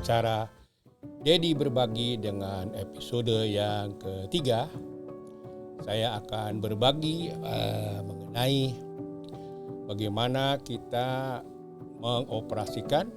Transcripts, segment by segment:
acara Dedi Berbagi dengan episode yang ketiga. Saya akan berbagi mengenai bagaimana kita mengoperasikan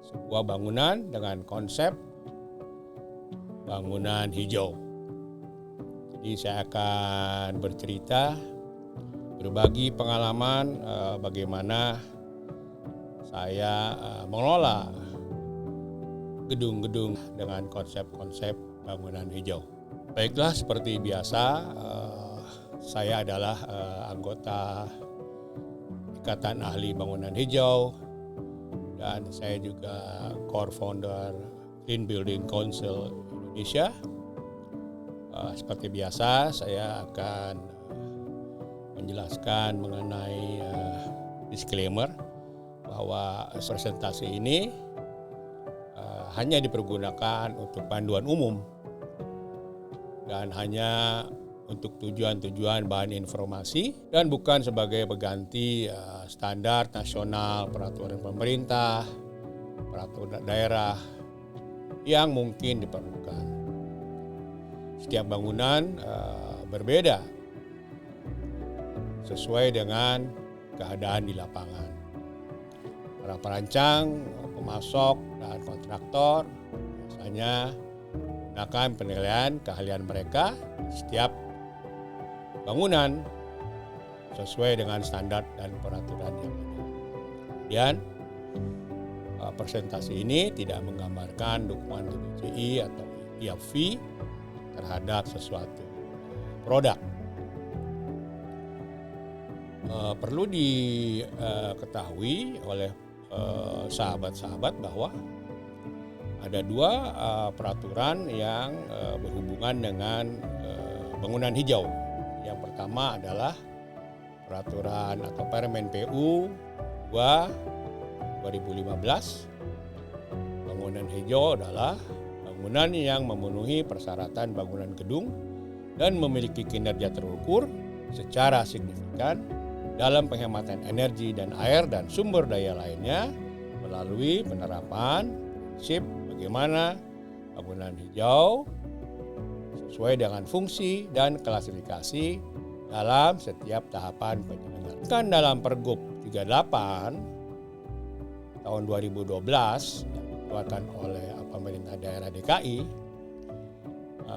sebuah bangunan dengan konsep bangunan hijau. Jadi saya akan bercerita, berbagi pengalaman bagaimana saya mengelola gedung-gedung dengan konsep-konsep bangunan hijau. Baiklah, seperti biasa, saya adalah anggota Ikatan Ahli Bangunan Hijau dan saya juga core founder Green Building Council Indonesia. Seperti biasa, saya akan menjelaskan mengenai disclaimer bahwa presentasi ini hanya dipergunakan untuk panduan umum dan hanya untuk tujuan-tujuan bahan informasi dan bukan sebagai pengganti standar nasional, peraturan pemerintah, peraturan daerah yang mungkin diperlukan. Setiap bangunan berbeda sesuai dengan keadaan di lapangan. Para perancang, pemasok, dan kontraktor biasanya menggunakan penilaian keahlian mereka setiap bangunan sesuai dengan standar dan peraturan yang ada. Kemudian presentasi ini tidak menggambarkan dukungan TBCI atau tiap fee terhadap sesuatu produk. Perlu diketahui oleh sahabat-sahabat bahwa ada dua peraturan yang berhubungan dengan bangunan hijau. Yang pertama adalah peraturan atau Permen PU 2 2015. Bangunan hijau adalah bangunan yang memenuhi persyaratan bangunan gedung dan memiliki kinerja terukur secara signifikan dalam penghematan energi dan air dan sumber daya lainnya melalui penerapan prinsip bagaimana bangunan hijau sesuai dengan fungsi dan klasifikasi dalam setiap tahapan penyelenggaraan. Kan dalam Pergub 38 tahun 2012 yang dikeluarkan oleh pemerintah daerah DKI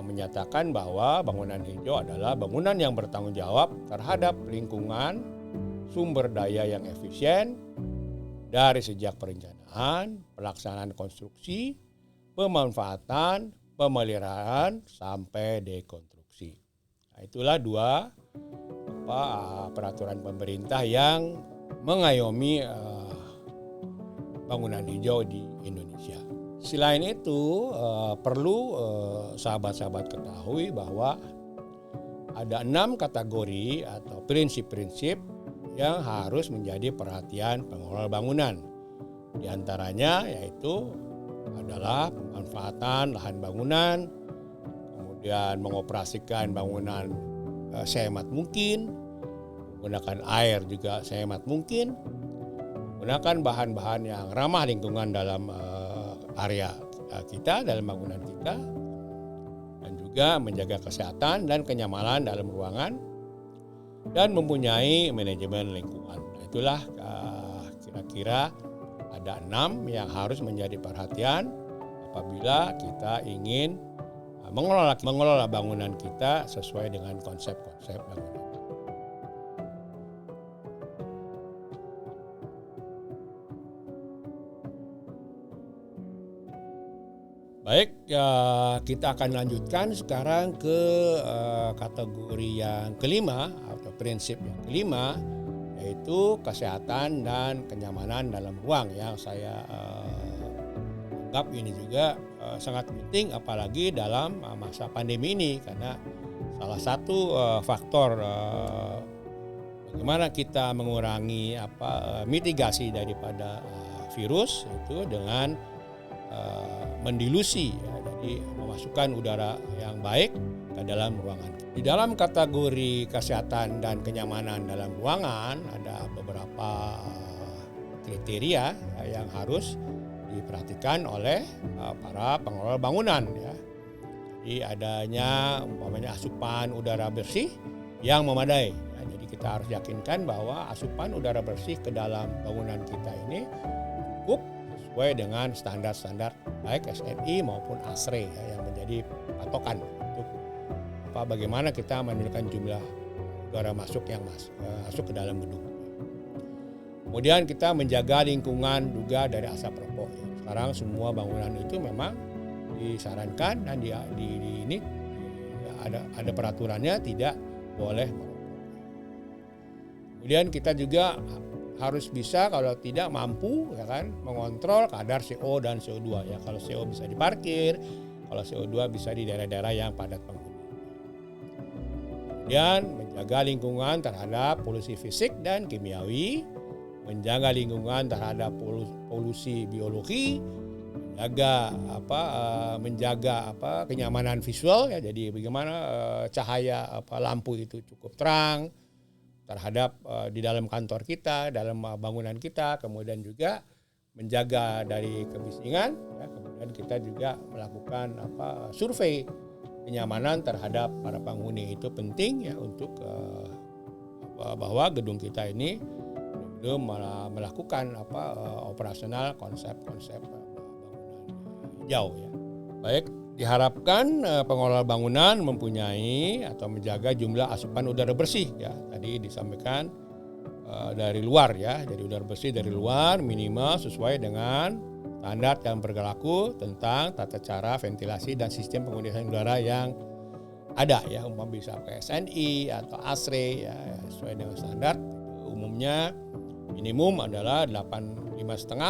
menyatakan bahwa bangunan hijau adalah bangunan yang bertanggung jawab terhadap lingkungan, sumber daya yang efisien dari sejak perencanaan, pelaksanaan konstruksi, pemanfaatan, pemeliharaan sampai dekonstruksi. Nah, itulah dua peraturan pemerintah yang mengayomi bangunan hijau di Indonesia. Selain itu, perlu sahabat-sahabat ketahui bahwa ada 6 kategori atau prinsip-prinsip yang harus menjadi perhatian pengelola bangunan. Di antaranya yaitu adalah pemanfaatan lahan bangunan, kemudian mengoperasikan bangunan sehemat mungkin, menggunakan air juga sehemat mungkin, menggunakan bahan-bahan yang ramah lingkungan dalam area kita, dalam bangunan kita, dan juga menjaga kesehatan dan kenyamanan dalam ruangan, dan mempunyai manajemen lingkungan. Itulah kira-kira ada 6 yang harus menjadi perhatian apabila kita ingin mengelola bangunan kita sesuai dengan konsep-konsep bangunan. Baik, kita akan lanjutkan sekarang ke kategori yang kelima atau prinsip yang kelima, yaitu kesehatan dan kenyamanan dalam ruang yang saya anggap ini juga sangat penting apalagi dalam masa pandemi ini, karena salah satu faktor bagaimana kita mengurangi mitigasi daripada virus itu dengan mendilusi, jadi memasukkan udara yang baik ke dalam ruangan. Di dalam kategori kesehatan dan kenyamanan dalam ruangan ada beberapa kriteria yang harus diperhatikan oleh para pengelola bangunan ya. Jadi adanya umpamanya asupan udara bersih yang memadai. Ya, jadi kita harus yakinkan bahwa asupan udara bersih ke dalam bangunan kita ini cukup sesuai dengan standar-standar baik SNI maupun ASRE ya, yang menjadi patokan untuk bagaimana kita menentukan jumlah udara masuk yang masuk ke dalam gedung. Kemudian kita menjaga lingkungan juga dari asap rokok. Ya. Sekarang semua bangunan itu memang disarankan dan ini ada peraturannya tidak boleh merokok. Kemudian kita juga harus bisa kalau tidak mampu ya kan mengontrol kadar CO dan CO2 ya. Kalau CO bisa diparkir, kalau CO2 bisa di daerah-daerah yang padat penghuni. Kemudian menjaga lingkungan terhadap polusi fisik dan kimiawi, menjaga lingkungan terhadap polusi biologi, menjaga kenyamanan visual ya. Jadi bagaimana cahaya lampu itu cukup terang terhadap di dalam kantor kita, dalam bangunan kita, kemudian juga menjaga dari kebisingan ya. Kemudian kita juga melakukan survei kenyamanan terhadap para penghuni. Itu penting ya untuk bahwa gedung kita ini belum melakukan operasional konsep-konsep jauh ya. Baik, diharapkan pengelola bangunan mempunyai atau menjaga jumlah asupan udara bersih ya. Tadi disampaikan dari luar ya. Jadi udara bersih dari luar minimal sesuai dengan standar yang berlaku tentang tata cara ventilasi dan sistem penggunaan udara yang ada ya. Umpama bisa pakai SNI atau ASRE ya, sesuai dengan standar. Umumnya minimum adalah 5,5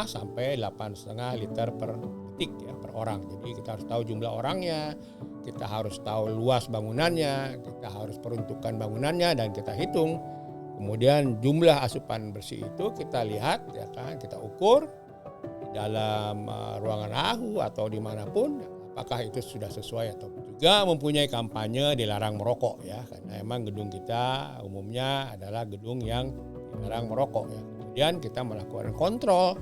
sampai 8,5 liter per detik ya, per orang. Jadi kita harus tahu jumlah orangnya, kita harus tahu luas bangunannya, kita harus peruntukan bangunannya dan kita hitung. Kemudian jumlah asupan bersih itu kita lihat ya kan, kita ukur di dalam ruangan AHU atau dimanapun apakah itu sudah sesuai atau juga mempunyai kampanye dilarang merokok ya, karena emang gedung kita umumnya adalah gedung yang dilarang merokok ya. Kemudian kita melakukan kontrol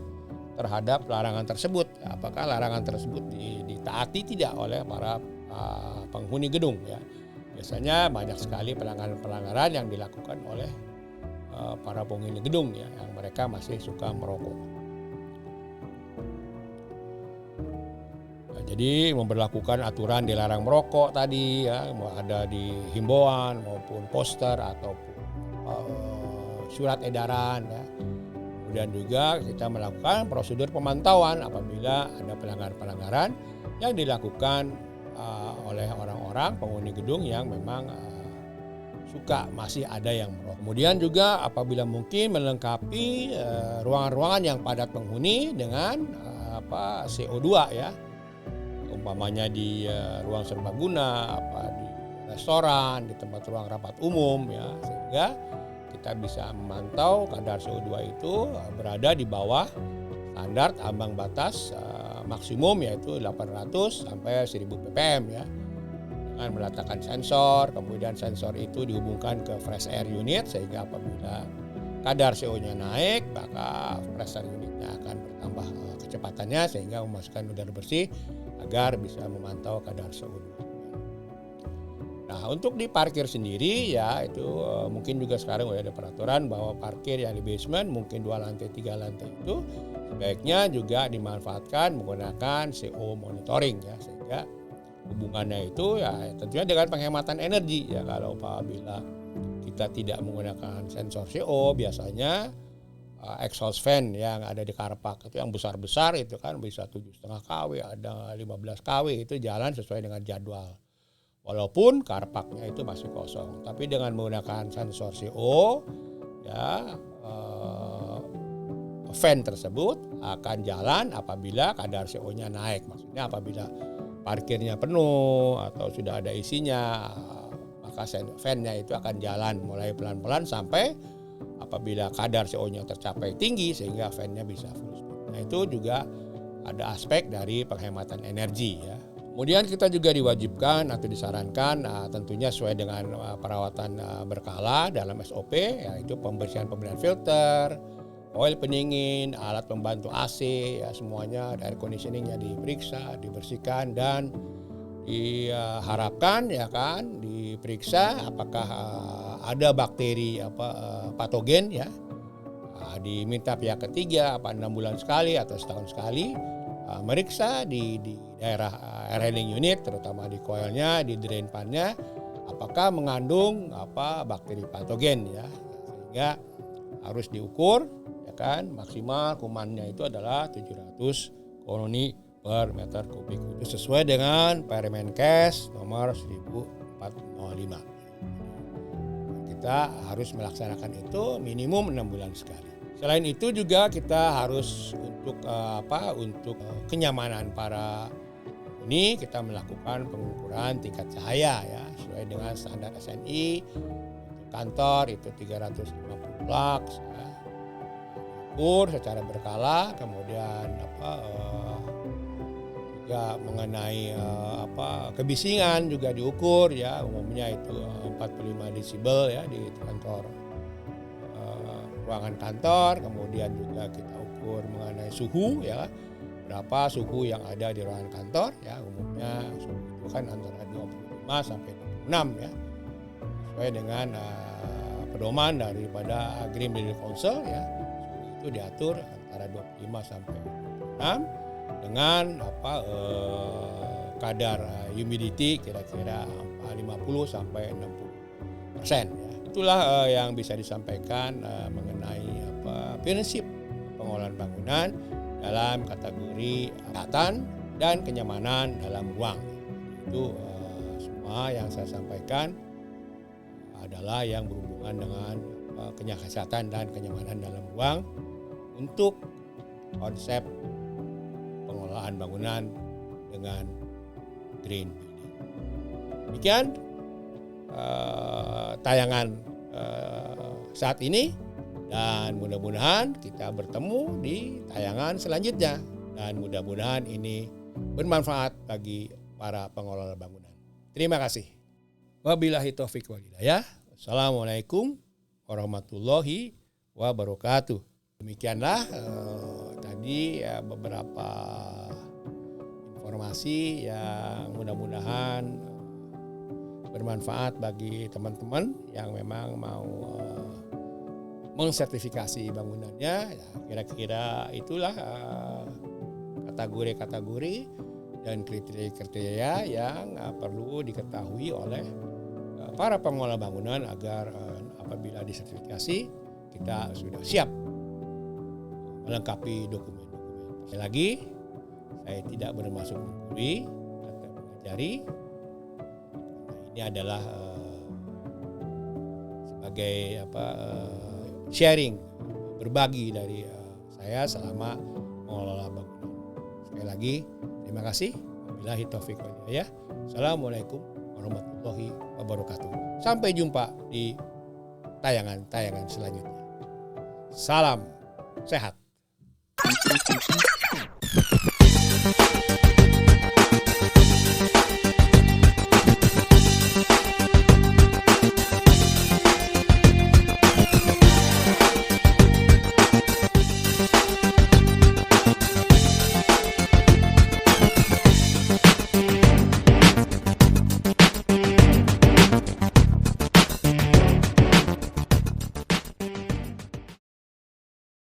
terhadap larangan tersebut. Apakah larangan tersebut ditaati tidak oleh para penghuni gedung ya. Biasanya banyak sekali pelanggaran-pelanggaran yang dilakukan oleh para penghuni gedung ya, yang mereka masih suka merokok. Nah, jadi memberlakukan aturan dilarang merokok tadi ya, ada di himbauan maupun poster ataupun surat edaran ya. Kemudian juga kita melakukan prosedur pemantauan apabila ada pelanggaran-pelanggaran yang dilakukan oleh orang-orang penghuni gedung yang memang masih ada yang merokok. Kemudian juga apabila mungkin melengkapi ruangan-ruangan yang padat penghuni dengan CO2 ya. Umpamanya di ruang serbaguna, di restoran, di tempat ruang rapat umum ya, sehingga kita bisa memantau kadar CO2 itu berada di bawah standar ambang batas maksimum yaitu 800 sampai 1000 ppm ya. Dengan meletakkan sensor, kemudian sensor itu dihubungkan ke fresh air unit sehingga apabila kadar CO-nya naik maka fresh air unitnya akan bertambah kecepatannya sehingga memasukkan udara bersih agar bisa memantau kadar CO2. Nah, untuk di parkir sendiri ya itu mungkin juga sekarang udah ada peraturan bahwa parkir yang di basement mungkin 2 lantai 3 lantai itu sebaiknya juga dimanfaatkan menggunakan CO monitoring ya, sehingga hubungannya itu ya tentunya dengan penghematan energi ya. Kalau apabila kita tidak menggunakan sensor CO biasanya exhaust fan yang ada di carpark itu yang besar-besar itu kan bisa 7,5 kW, ada 15 kW itu jalan sesuai dengan jadwal. Walaupun carparknya itu masih kosong, tapi dengan menggunakan sensor CO, ya fan tersebut akan jalan apabila kadar CO-nya naik. Maksudnya apabila parkirnya penuh atau sudah ada isinya, maka fan-nya itu akan jalan mulai pelan-pelan sampai apabila kadar CO-nya tercapai tinggi sehingga fan-nya bisa full speed. Nah itu juga ada aspek dari penghematan energi ya. Kemudian kita juga diwajibkan atau disarankan tentunya sesuai dengan perawatan berkala dalam SOP yaitu pembersihan filter, oil pendingin, alat pembantu AC, ya semuanya, air conditioningnya diperiksa, dibersihkan, dan diharapkan ya kan diperiksa apakah ada bakteri patogen ya. Diminta pihak ketiga 6 bulan sekali atau setahun sekali meriksa di daerah air handling unit, terutama di coilnya, di drain pan-nya, apakah mengandung bakteri patogen ya, sehingga harus diukur ya kan, maksimal kumannya itu adalah 700 koloni per meter kubik, itu sesuai dengan Permenkes nomor 1405. Kita harus melaksanakan itu minimum 6 bulan sekali. Selain itu juga kita harus untuk kenyamanan para ini, kita melakukan pengukuran tingkat cahaya ya sesuai dengan standar SNI. Untuk kantor itu 350 lux ya. Ukur secara berkala, kemudian juga mengenai kebisingan juga diukur ya, umumnya itu 45 desibel ya di kantor, ruangan kantor. Kemudian juga kita ukur mengenai suhu ya, berapa suhu yang ada di ruangan kantor ya, umumnya suhu itu kan antara 25 sampai 26 ya, sesuai dengan pedoman daripada Green Building Council ya. Suhu itu diatur antara 25 sampai 26 dengan kadar humidity kira-kira 50 sampai 60% ya. Itulah yang bisa disampaikan mengenai prinsip pengelolaan bangunan dalam kategori kesehatan dan kenyamanan dalam ruang. Itu semua yang saya sampaikan adalah yang berhubungan dengan kesehatan dan kenyamanan dalam ruang untuk konsep pengelolaan bangunan dengan green building. Demikian tayangan saat ini, dan mudah-mudahan kita bertemu di tayangan selanjutnya, dan mudah-mudahan ini bermanfaat bagi para pengelola bangunan. Terima kasih. Wabillahi taufiq wal hidayah. Assalamualaikum warahmatullahi wabarakatuh. Demikianlah tadi beberapa informasi yang mudah-mudahan bermanfaat bagi teman-teman yang memang mau mensertifikasi bangunannya. Ya, kira-kira itulah kategori-kategori dan kriteria-kriteria yang perlu diketahui oleh para pengelola bangunan agar apabila disertifikasi kita sudah siap melengkapi dokumen-dokumen. Sekali lagi, saya tidak bermaksud menggurui atau mengajari. Ini adalah sebagai sharing, berbagi dari saya selama mengelola bangunan. Sekali lagi, terima kasih. Wabillahi taufiq wal hidayah. Assalamualaikum warahmatullahi wabarakatuh. Sampai jumpa di tayangan-tayangan selanjutnya. Salam sehat.